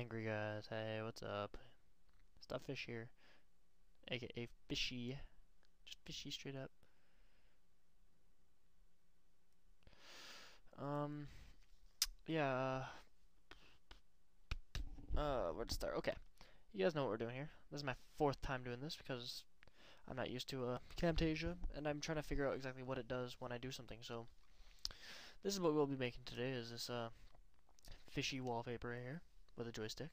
Angry guys, hey, what's up? Stufffish here, aka Fishy, just Fishy straight up. Um, yeah. Where to start? Okay, you guys know what we're doing here. This is my fourth time doing this because I'm not used to Camtasia, and I'm trying to figure out exactly what it does when I do something. So this is what we'll be making today. Is this fishy wallpaper right here with a joystick?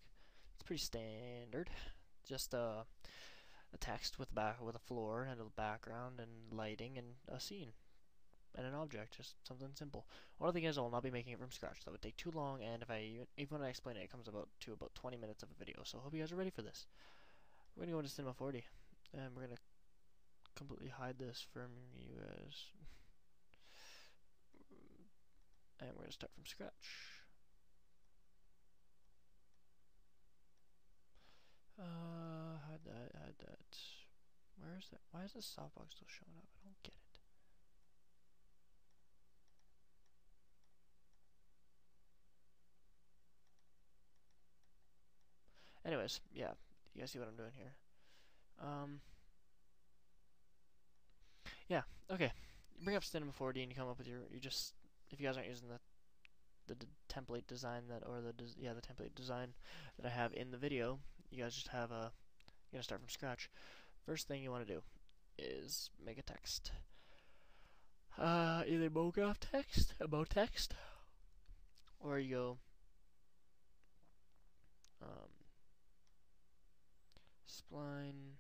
It's pretty standard. Just a text with a floor and a background and lighting and a scene and an object, just something simple. One of the thing is I will not be making it from scratch. That would take too long, and if I even when I explain it, it comes about 20 minutes of a video. So I hope you guys are ready for this. We're gonna go into Cinema 4D, and we're gonna completely hide this from you guys, and we're gonna start from scratch. Hide that. Where is that? Why is this softbox still showing up? I don't get it. Anyways, yeah, you guys see what I'm doing here. Yeah, okay. You bring up Cinema 4D and you come up with you just, if you guys aren't using the template design the template design that I have in the video, you guys just have you're gonna start from scratch. First thing you want to do is make a text. Either MoGraph text, about text, or you go spline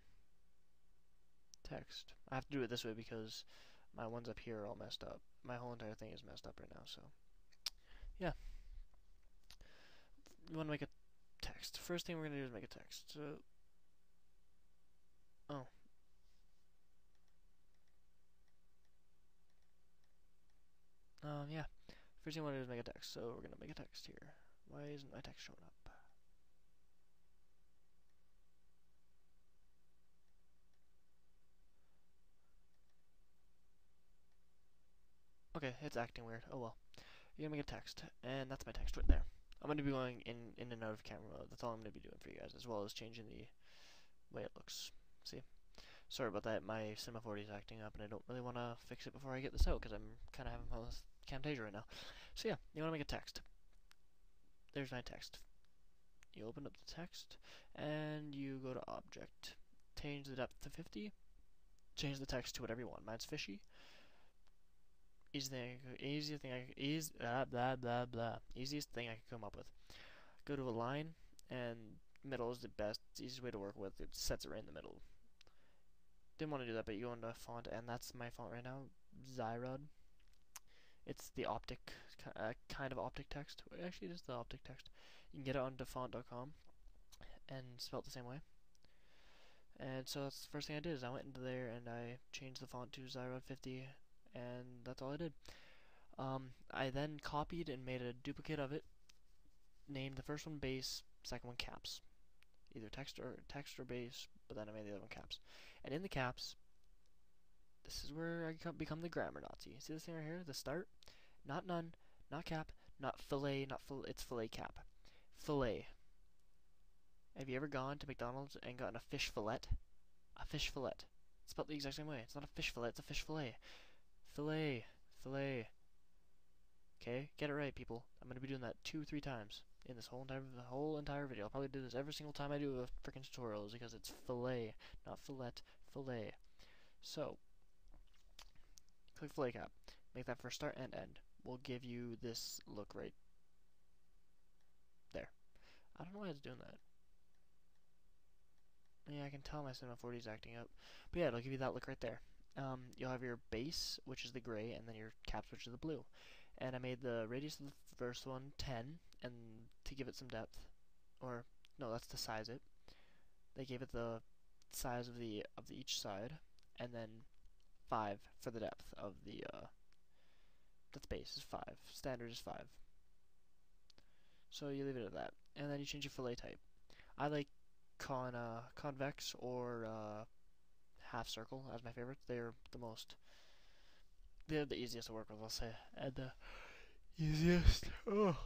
text. I have to do it this way because my ones up here are all messed up. My whole entire thing is messed up right now, so yeah. You want to make a text. First thing we're going to do is make a text. So, yeah. First thing we want to do is make a text. So we're going to make a text here. Why isn't my text showing up? Okay, it's acting weird. Oh well. You're gonna make a text, and that's my text right there. I'm gonna be going in and out of camera mode. That's all I'm gonna be doing for you guys, as well as changing the way it looks. See? Sorry about that. My Cinema 4D is acting up, and I don't really want to fix it before I get this out, because I'm kind of having fun with Camtasia right now. So yeah, you want to make a text. There's my text. You open up the text, and you go to Object. Change the depth to 50. Change the text to whatever you want. Mine's fishy. Easiest thing I could come up with. Go to a line, and middle is the best, easiest way to work with. It sets it right in the middle. Didn't want to do that, but you go into font, and that's my font right now, XIROD. It's the optic, kind of optic text. Actually, it is the optic text. You can get it on font.com and spell it the same way. And so that's the first thing I did. Is I went into there and I changed the font to XIROD 50. And that's all I did. I then copied and made a duplicate of it, named the first one base, second one caps, either text or base, but then I made the other one caps. And in the caps, this is where I become the grammar Nazi. See this thing right here? The start, not none, not cap, not fillet, it's fillet cap, fillet. Have you ever gone to McDonald's and gotten a fish fillet? A fish fillet. It's spelled the exact same way. It's not a fish fillet, it's a fish fillet. Fillet. Okay, get it right, people. I'm gonna be doing that 2-3 times in this whole entire video. I'll probably do this every single time I do a freaking tutorial, because it's fillet, not fillet, fillet. So, click fillet cap. Make that for start and end. We'll give you this look right there. I don't know why it's doing that. Yeah, I can tell my Cinema 4D is acting up. But yeah, it'll give you that look right there. You'll have your base, which is the gray, and then your caps, which is the blue. And I made the radius of the first one 10, and to give it some depth, or no, that's to size it. They gave it the size of each side, and then 5 for the depth of the that's base is 5. Standard is 5. So you leave it at that, and then you change your fillet type. I like convex or half circle as my favorite. They're the easiest to work with, I'll say. And the easiest. Oh.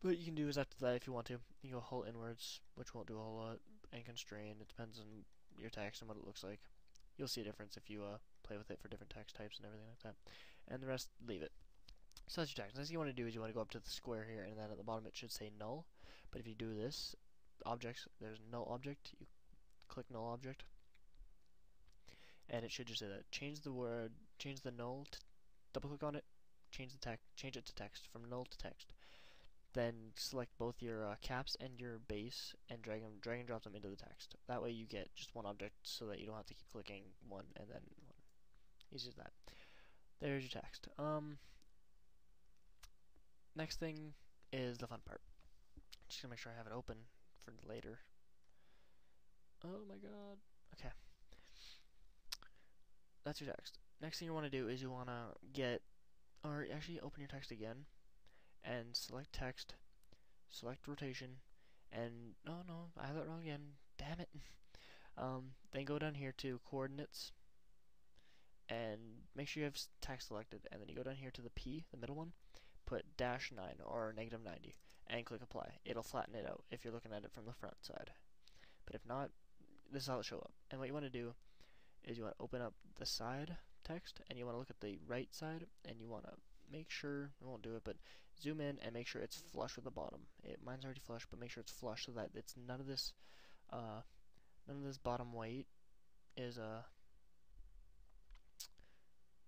What you can do is after that, if you want to, you go whole inwards, which won't do a whole lot, and constrain. It depends on your text and what it looks like. You'll see a difference if you play with it for different text types and everything like that. And the rest, leave it. So that's your text. Next thing you want to do is you want to go up to the square here, and then at the bottom it should say null. But if you do this, objects, there's null object. You click null object, and it should just say that. Change the word, change the null, double click on it, change it to text, from null to text. Then select both your caps and your base and drag and drop them into the text. That way you get just one object so that you don't have to keep clicking one and then one. Easy as that. There's your text. Next thing is the fun part. Just gonna make sure I have it open for later. Oh my god. Okay. That's your text. Next thing you want to do is you want to get, or actually open your text again and select text, select rotation, and no, I have that wrong again. Damn it. Then go down here to coordinates and make sure you have text selected, and then you go down here to the P, the middle one, put -9 or -90 and click apply. It'll flatten it out if you're looking at it from the front side. But if not, this is how it'll show up. And what you want to do is you want to open up the side text, and you want to look at the right side, and you want to make sure, I won't do it, but zoom in and make sure it's flush with the bottom. Mine's already flush, but make sure it's flush so that it's none of this bottom white is none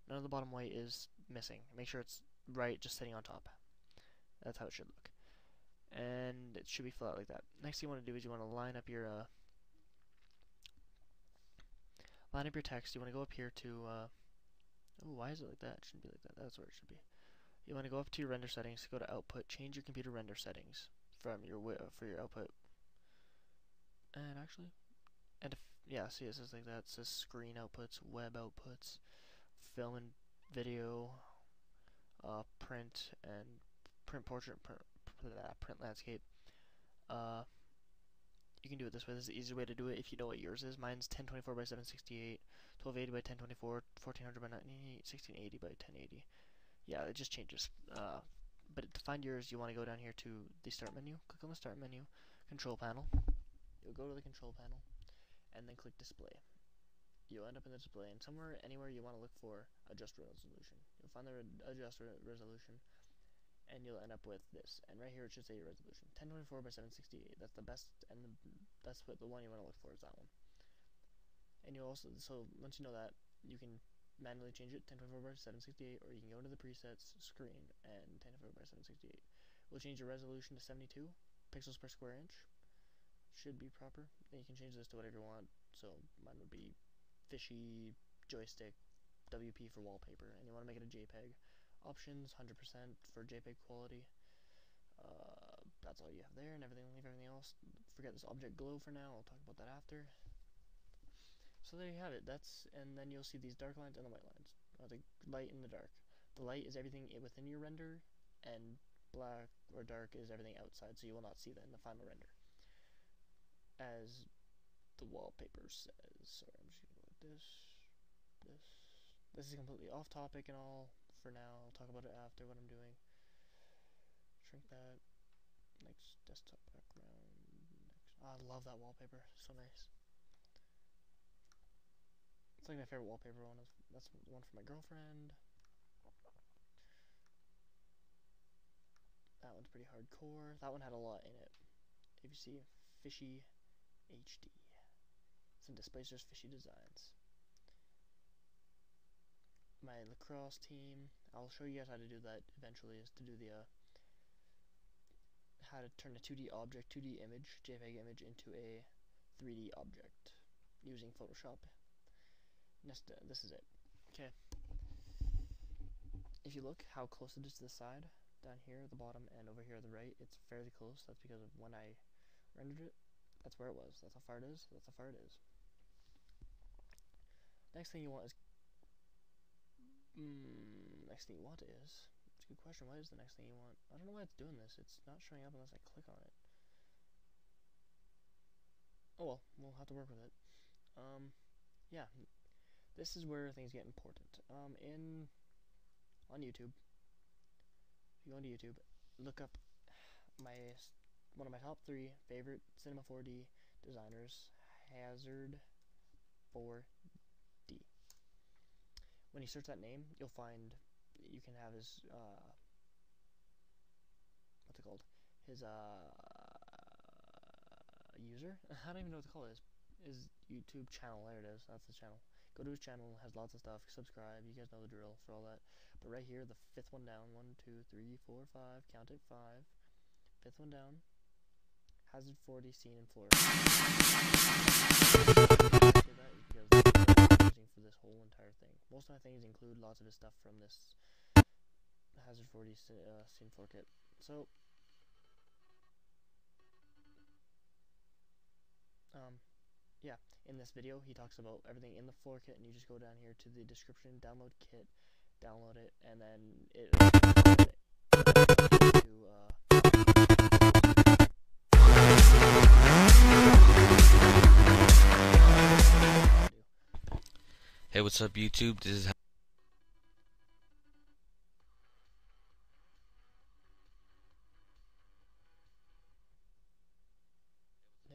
of the bottom white is missing. Make sure it's right, just sitting on top. That's how it should look. And it should be flat like that. Next thing you want to do is you want to line up your text. You want to go up here to oh, why is it like that? It shouldn't be like that. That's where it should be. You want to go up to your render settings, go to output, change your computer render settings from your for your output. And actually, and if, yeah, see it says like that. It says screen outputs, web outputs, film and video, print and print portrait, print landscape. You can do it this way. This is the easiest way to do it if you know what yours is. Mine's 1024 by 768, 1280 by 1024, 1400 by 980, 1680 by 1080. Yeah, it just changes. But to find yours, you want to go down here to the start menu. Click on the start menu, control panel. You'll go to the control panel, and then click display. You'll end up in the display, and anywhere you want to look for adjust resolution. You'll find the adjust resolution, and you'll end up with this. And right here it should say your resolution, 1024 by 768. That's the best, and that's what the one you want to look for is that one. And you also, so once you know that, you can manually change it 1024 by 768, or you can go into the presets screen and 1024 by 768. We'll change your resolution to 72 pixels per square inch. Should be proper. And you can change this to whatever you want. So mine would be FiSHY, Joystick, WP for Wallpaper, and you want to make it a JPEG. Options 100% for JPEG quality. That's all you have there, and leave everything else. Forget this object glow for now. I'll talk about that after. So there you have it. And then you'll see these dark lines and the white lines. The light and the dark. The light is everything within your render, and black or dark is everything outside, so you will not see that in the final render. As the wallpaper says. Sorry, I'm just gonna go like this. This is completely off topic and all for now. I'll talk about it after what I'm doing. Shrink that. Next, desktop background. Next. I love that wallpaper. So nice. It's like my favorite wallpaper one. That's the one for my girlfriend. That one's pretty hardcore. That one had a lot in it. If you see FiSHY HD. Some displays, just FiSHY designs. My lacrosse team, I'll show you guys how to do that eventually, is to do the how to turn a 2D object, 2D image, JPEG image into a 3D object using Photoshop. This is it. Okay. If you look how close it is to the side, down here at the bottom and over here at the right, it's fairly close. That's because of when I rendered it. That's where it was. That's how far it is. That's how far it is. Next thing you want is it's a good question. What is the next thing you want? I don't know why it's doing this. It's not showing up unless I click on it. Oh well, we'll have to work with it. Yeah, this is where things get important. On YouTube, if you go into YouTube, look up one of my top 3 favorite Cinema 4D designers, XIROD. When you search that name, you'll find you can have his what's it called? His user? I don't even know what to call it. His YouTube channel. There it is. That's the channel. Go to his channel. Has lots of stuff. Subscribe. You guys know the drill for all that. But right here, the 5th one down. 1, 2, 3, 4, 5. Count it. 5. 5th one down. FiSHY4D scene in Florida. That is because that's what I'm using for this whole entire thing. Most of my things include lots of his stuff from this FiSHY4D scene 4 kit. So, yeah, in this video he talks about everything in the floor kit, and you just go down here to the description, download kit, download it, and then it Hey, what's up, YouTube? This is there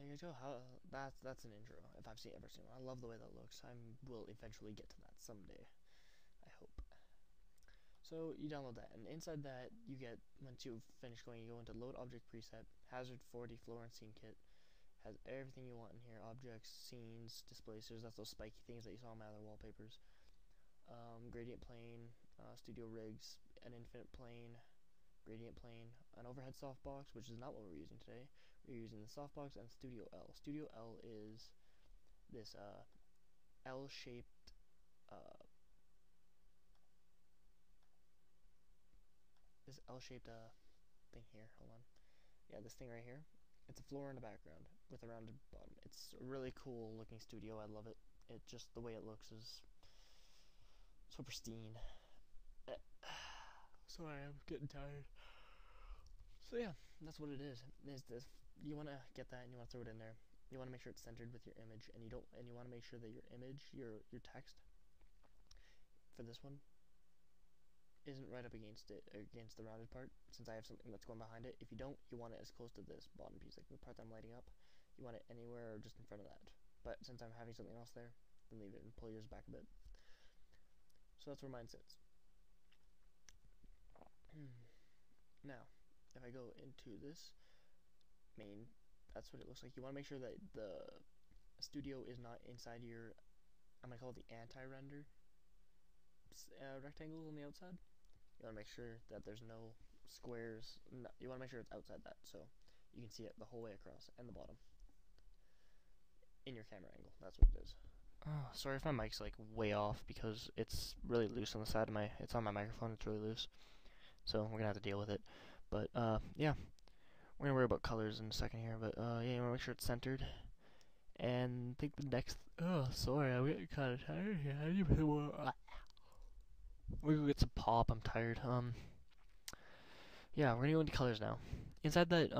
you go. That's an intro if I've ever seen one. I love the way that looks. I will eventually get to that someday, I hope. So you download that, and inside that you get, once you've finished going, you go into load object preset. FiSHY4D floor and scene kit has everything you want in here: objects, scenes, displacers. That's those spiky things that you saw in my other wallpapers. Gradient plane, studio rigs, an infinite plane, gradient plane, an overhead softbox, which is not what we're using today. We're using the softbox and Studio L. Studio L is this L-shaped thing here. Hold on. Yeah, this thing right here. It's a floor in the background with a rounded bottom. It's a really cool looking studio. I love it. It just, the way it looks is so pristine. Sorry, I'm getting tired. So yeah, that's what it is. You want to get that and you want to throw it in there. You want to make sure it's centered with your image, and you want to make sure that your image, your text for this one isn't right up against the rounded part, since I have something that's going behind it. If you don't, you want it as close to this bottom piece, like the part that I'm lighting up. You want it anywhere or just in front of that. But since I'm having something else there, then leave it and pull yours back a bit. So that's where mine sits. Now, if I go into this main, that's what it looks like. You want to make sure that the studio is not inside your, I'm going to call it the anti-render rectangles on the outside. You want to make sure that there's no squares. No, you want to make sure it's outside that, so you can see it the whole way across and the bottom in your camera angle. That's what it is. Oh, sorry if my mic's like way off, because it's really loose on the side of my, it's on my microphone, it's really loose, so we're gonna have to deal with it. But yeah, we're gonna worry about colors in a second here. But yeah, you wanna make sure it's centered. And I think the next, oh sorry, I'm getting kind of tired here. I need some more. We're gonna get some pop. I'm tired. Yeah, we're gonna go into colors now. Inside that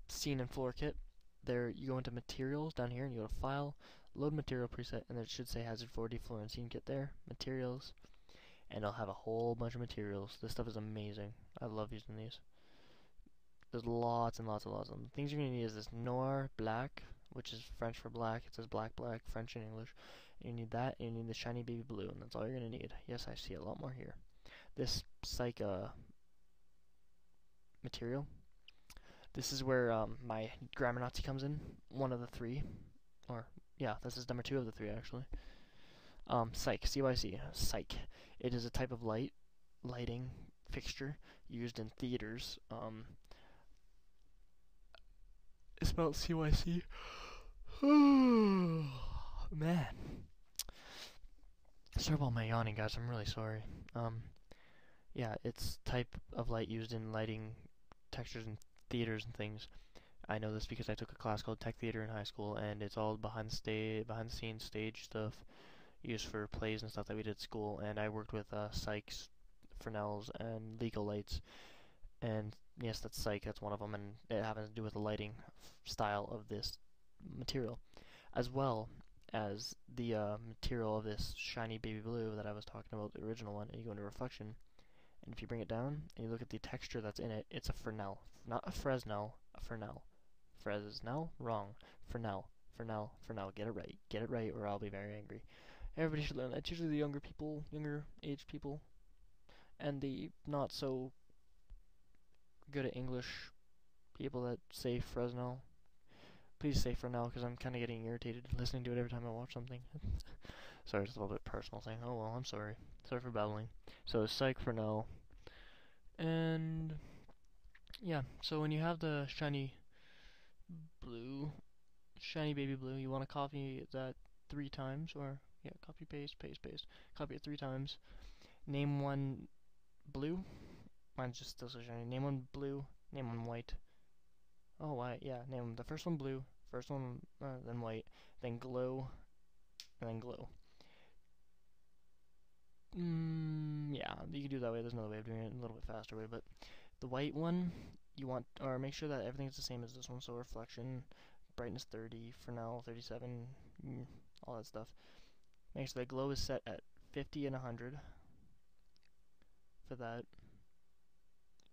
scene and floor kit, there you go into materials down here, and you go to file, load material preset, and it should say FiSHY4D floor and scene kit there. Materials, and it'll have a whole bunch of materials. This stuff is amazing. I love using these. There's lots and lots and lots of them. The things you're gonna need is this Noir Black, which is French for black. It says black, French and English. You need that, and you need the shiny baby blue, and that's all you're gonna need. Yes, I see a lot more here. This psych material. This is where my grammar Nazi comes in. One of the 3, or yeah, this is number 2 of the 3 actually. Psych, CYC, psych. It is a type of lighting fixture used in theaters. It's spelled CYC. Man. Sorry about my yawning, guys. I'm really sorry. Yeah, it's type of light used in lighting textures in theaters and things. I know this because I took a class called Tech Theater in high school, and it's all behind the scenes stage stuff used for plays and stuff that we did at school. And I worked with Sykes, Fresnels, and Legal Lights. And yes, that's Psych. That's one of them, and it happens to do with the lighting style of this material, as well as the material of this shiny baby blue that I was talking about, the original one. And you go into reflection, And if you bring it down and you look at the texture that's in it, it's a Fresnel. Not a Fresnel, a Fresnel. Fresnel? Wrong. Fresnel. Fresnel. Fresnel. Get it right. Get it right or I'll be very angry. Everybody should learn that. It's usually the younger people, younger aged people, and the not so good at English people that say Fresnel. Please say Fresnel because I'm kind of getting irritated listening to it every time I watch something. Sorry, it's a little bit personal thing. Oh well, I'm sorry. Sorry for babbling. So Psych Fresnel. And yeah, so when you have the shiny blue, shiny baby blue, you want to copy that 3 times, or yeah, copy, paste, paste, paste. Copy it 3 times. Name one blue. Mine's just still so shiny. Name one blue. Name one white. Oh, white. Yeah, name the first one blue. First one, then white. Then glow. And then glow. Yeah, you can do it that way. There's another way of doing it, a little bit faster way, but the white one, you want, or make sure that everything's the same as this one. So reflection, brightness 30, Fresnel 37, all that stuff. Make sure the glow is set at 50 and 100 for that.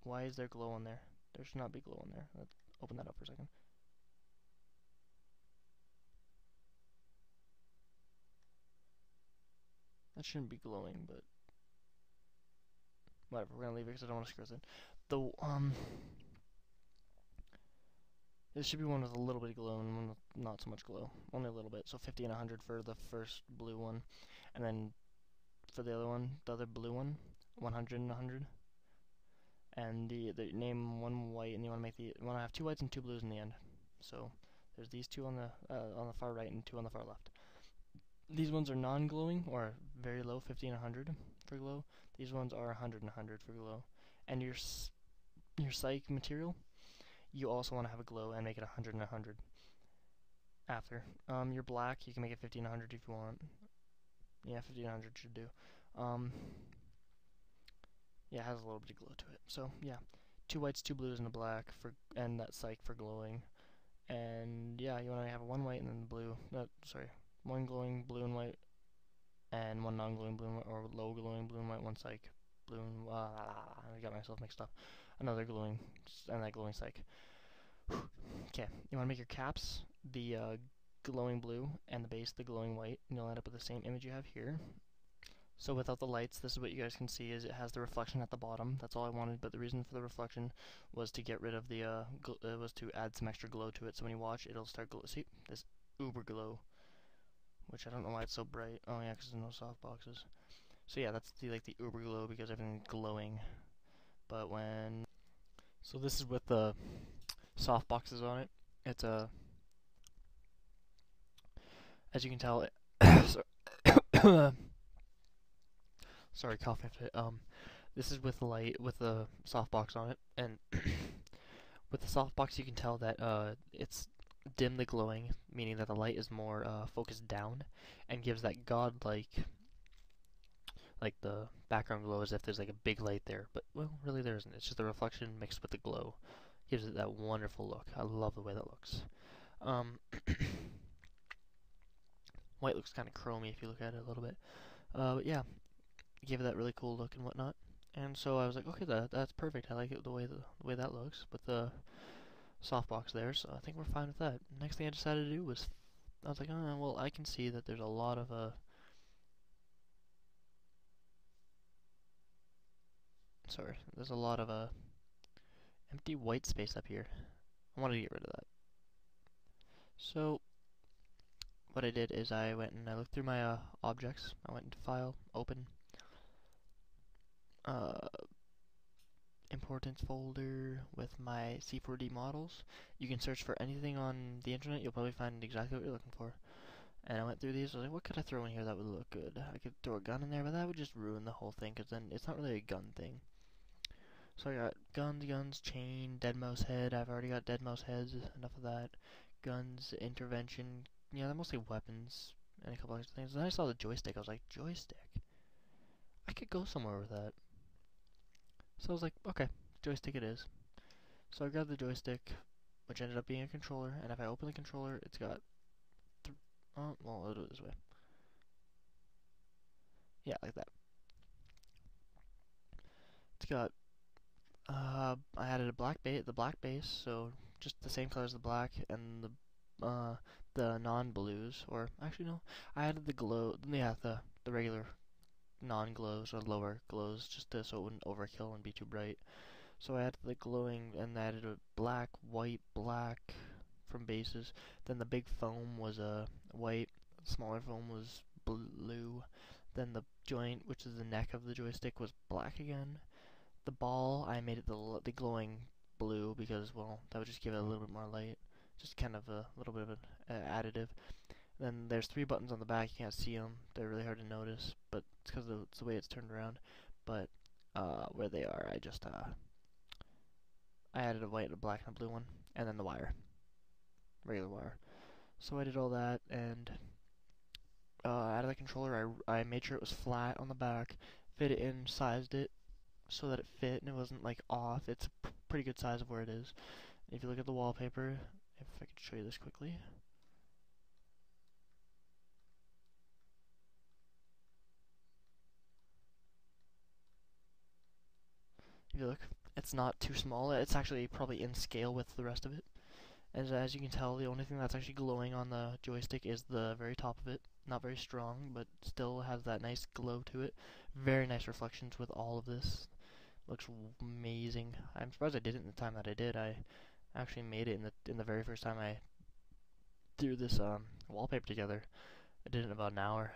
Why is there glow on there? There should not be glow on there. Let's open that up for a second. That shouldn't be glowing, but whatever. We're gonna leave it because I don't want to screw it. This should be one with a little bit of glow and one with not so much glow. Only a little bit. So 50 and 100 for the first blue one, and then for the other one, the other blue one, 100 and 100. And the name one white, and you want to have 2 whites and 2 blues in the end. So there's these 2 on the far right and 2 on the far left. These ones are non-glowing or very low, 50 and 100 for glow. These ones are 100 and 100 for glow. And your psych material, you also want to have a glow and make it 100 and 100 after. Your black, you can make it 50 and 100 if you want. Yeah, 50 and 100 should do. Yeah, it has a little bit of glow to it. So yeah, 2 whites, 2 blues, and a black and that psych for glowing. And yeah, you want to have 1 white and then blue. Sorry, 1 glowing blue and white, and 1 non-glowing blue and white, or low glowing blue and white, 1 psych blue and I got myself mixed up. Another glowing and that glowing psych. Okay, you want to make your caps the glowing blue and the base the glowing white, and you'll end up with the same image you have here. So without the lights, this is what you guys can see, is it has the reflection at the bottom. That's all I wanted, but the reason for the reflection was to get rid of the, was to add some extra glow to it, so when you watch, it'll start glow. See, this uber glow, which I don't know why it's so bright. Oh yeah, because there's no soft boxes. So yeah, that's the uber glow, because everything's glowing. But when, so this is with the soft boxes on it. It's a, as you can tell, sorry, coughing fit. This is with the softbox on it, and with the softbox you can tell that it's dimly glowing, meaning that the light is more focused down, and gives that godlike, like the background glow as if there's like a big light there, but well, really there isn't. It's just the reflection mixed with the glow, gives it that wonderful look. I love the way that looks. White looks kind of chromy if you look at it a little bit, but yeah. Gave it that really cool look and whatnot, and so I was like, okay, that's perfect. I like it the way that looks with the softbox there. So I think we're fine with that. Next thing I decided to do was, I was like, oh well, I can see that there's a lot of there's a lot of empty white space up here. I wanted to get rid of that. So what I did is I went and I looked through my objects. I went into File, Open. Importance folder with my C4D models. You can search for anything on the internet, you'll probably find exactly what you're looking for. And I went through these, I was like, what could I throw in here that would look good? I could throw a gun in there, but that would just ruin the whole thing, because then it's not really a gun thing. So I got guns, chain, dead mouse head. I've already got dead mouse heads, enough of that. Guns, intervention, yeah, they're mostly weapons, and a couple other things. And then I saw the joystick, I was like, joystick? I could go somewhere with that. So I was like, okay, joystick it is. So I grabbed the joystick, which ended up being a controller, and if I open the controller, it's got, well, I'll do it this way. Yeah, like that. It's got I added the black base, so just the same color as the black, and the non-blues, or actually no, I added the glow, yeah, the regular non-glows or lower glows, just so it wouldn't overkill and be too bright. So I added the glowing and added a black, white, black from bases. Then the big foam was white, the smaller foam was blue. Then the joint, which is the neck of the joystick, was black again. The ball, I made it the glowing blue because, well, that would just give it a little bit more light. Just kind of a little bit of an additive. Then there's 3 buttons on the back. You can't see them. They're really hard to notice, but it's because it's the way it's turned around. But where they are, I added a white, a black, and a blue one, and then the wire, regular wire. So I did all that, and out of the controller, I made sure it was flat on the back, fit it in, sized it so that it fit and it wasn't like off. It's a pretty good size of where it is. If you look at the wallpaper, if I could show you this quickly. If you look, it's not too small. It's actually probably in scale with the rest of it. As you can tell, the only thing that's actually glowing on the joystick is the very top of it. Not very strong, but still has that nice glow to it. Very nice reflections with all of this. Looks amazing. I'm surprised I did it in the time that I did. I actually made it in the very first time I threw this wallpaper together. I did it in about an hour.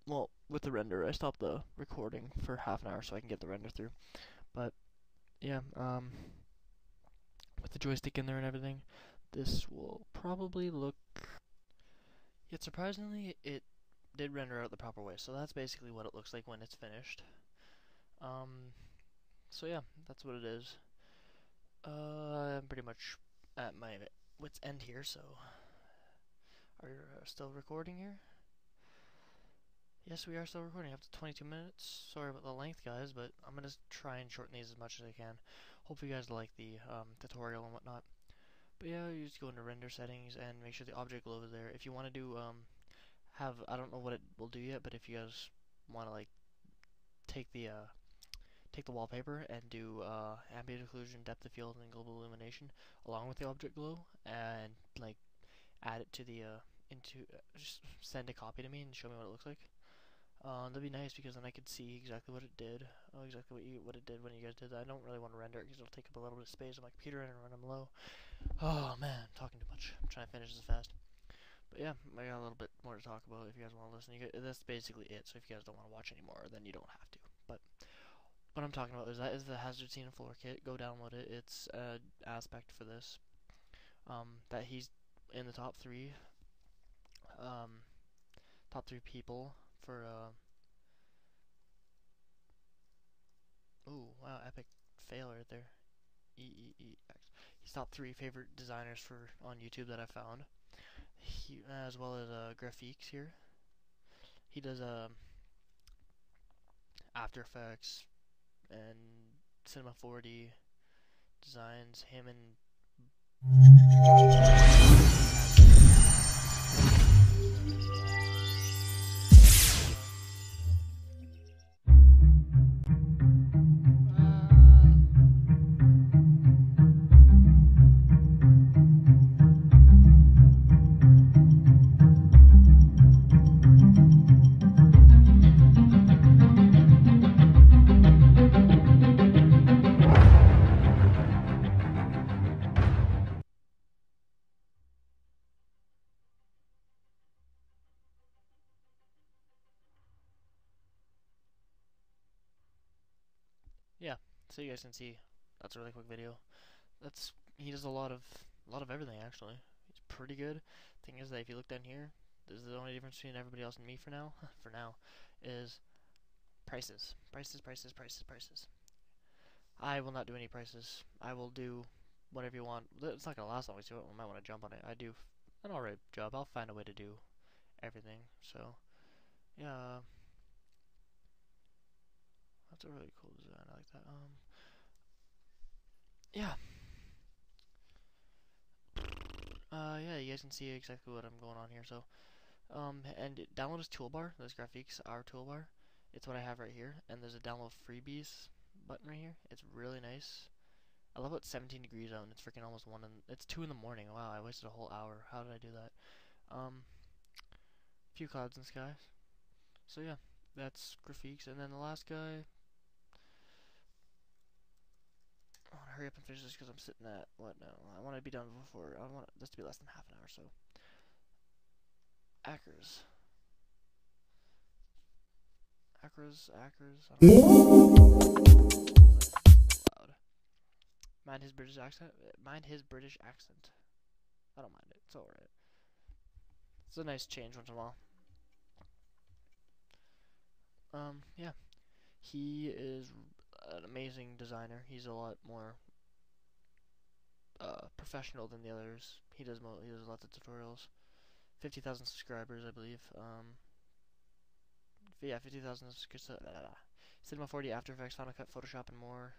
Well, with the render, I stopped the recording for half an hour so I can get the render through. But yeah, with the joystick in there and everything, this will probably look. Yet surprisingly, it did render out the proper way. So that's basically what it looks like when it's finished. So yeah, that's what it is. I'm pretty much at my wit's end here, so are you still recording here? Yes, we are still recording up to 22 minutes. Sorry about the length, guys, but I'm gonna try and shorten these as much as I can. Hope you guys like the tutorial and whatnot. But yeah, you just go into render settings and make sure the object glow is there. If you want to do I don't know what it will do yet, but if you guys want to like take the wallpaper and do ambient occlusion, depth of field, and global illumination along with the object glow, and like add it to the just send a copy to me and show me what it looks like. That'd be nice because then I could see exactly what it did, exactly what it did when you guys did that. I don't really want to render it because it'll take up a little bit of space on my computer and run them low. Oh man, talking too much. I'm trying to finish this fast. But yeah, I got a little bit more to talk about if you guys want to listen. That's basically it. So if you guys don't want to watch anymore, then you don't have to. But what I'm talking about is the hazard scene and floor kit. Go download it. It's an aspect for this. That he's in the top 3 people for ooh, wow, epic fail right there. EEEX. He's top 3 favorite designers for on YouTube that I found. As well as graphiques here. He does After Effects and Cinema 4D designs. Him and yeah, so you guys can see that's a really quick video. He does a lot of everything actually. He's pretty good. Thing is that if you look down here, this is the only difference between everybody else and me for now. For now, is prices. I will not do any prices. I will do whatever you want. It's not gonna last long, so you might want to jump on it. I do an alright job. I'll find a way to do everything. So yeah, that's a really cool design. I like that. Yeah. Yeah, you guys can see exactly what I'm going on here. So, and download his toolbar. This graphics, our toolbar. It's what I have right here. And there's a download freebies. button right here. It's really nice. I love how it's 17 degrees out and it's freaking almost it's 2 in the morning. Wow, I wasted a whole hour. How did I do that? Few clouds in the sky. So yeah, that's graphiques. And then the last guy, I want to hurry up and finish this because I'm sitting at, what now? I want to be done before, I want this to be less than half an hour, so. Acres. I don't know. Loud. Mind his British accent? I don't mind it, it's alright. It's a nice change once in a while. Yeah. He is an amazing designer. He's a lot more professional than the others. He does lots of tutorials. 50,000 subscribers, I believe. Yeah, 50,000 Cinema 4D, After Effects, Final Cut, Photoshop, and more.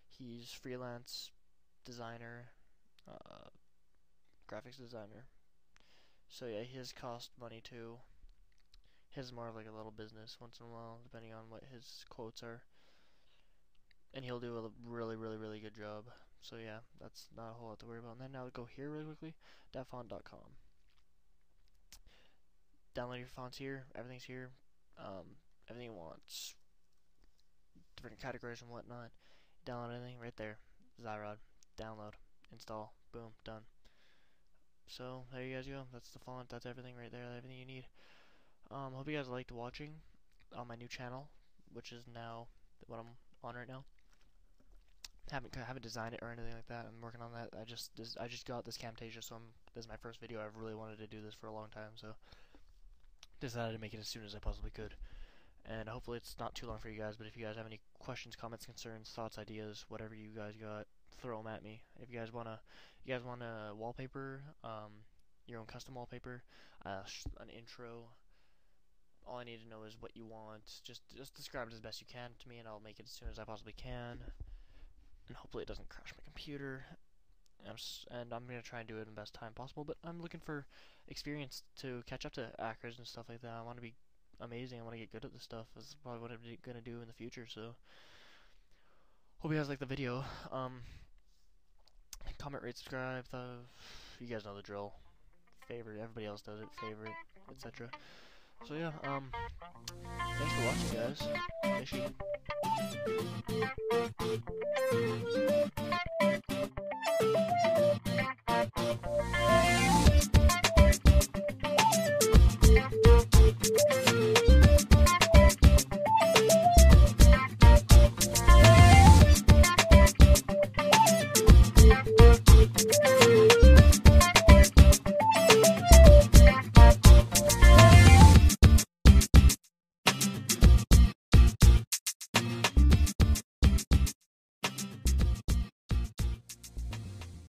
He's freelance designer, graphics designer. So yeah, his cost money too. His is more of like a little business once in a while, depending on what his quotes are. And he'll do a really, really, really good job. So yeah, that's not a whole lot to worry about. And then now go here really quickly, datfont.com. Download your fonts here. Everything's here. Everything you want. Different categories and whatnot. Download anything right there. XIROD. Download. Install. Boom. Done. So there you guys go. That's the font. That's everything right there. Everything you need. Hope you guys liked watching on my new channel, which is now what I'm on right now. Haven't designed it or anything like that. I'm working on that. I just got this Camtasia, so this is my first video. I've really wanted to do this for a long time, so decided to make it as soon as I possibly could. And hopefully it's not too long for you guys. But if you guys have any questions, comments, concerns, thoughts, ideas, whatever you guys got, throw them at me. If you guys wanna wallpaper, your own custom wallpaper, an intro. All I need to know is what you want. Just describe it as best you can to me, and I'll make it as soon as I possibly can. And hopefully it doesn't crash my computer. And I'm gonna try and do it in the best time possible. But I'm looking for experience to catch up to actors and stuff like that. I want to be amazing. I want to get good at this stuff. This is probably what I'm gonna do in the future. So hope you guys like the video. Comment, rate, subscribe. You guys know the drill. Favorite. Everybody else does it. Favorite, etc. So yeah, thanks for watching, guys. Fishy.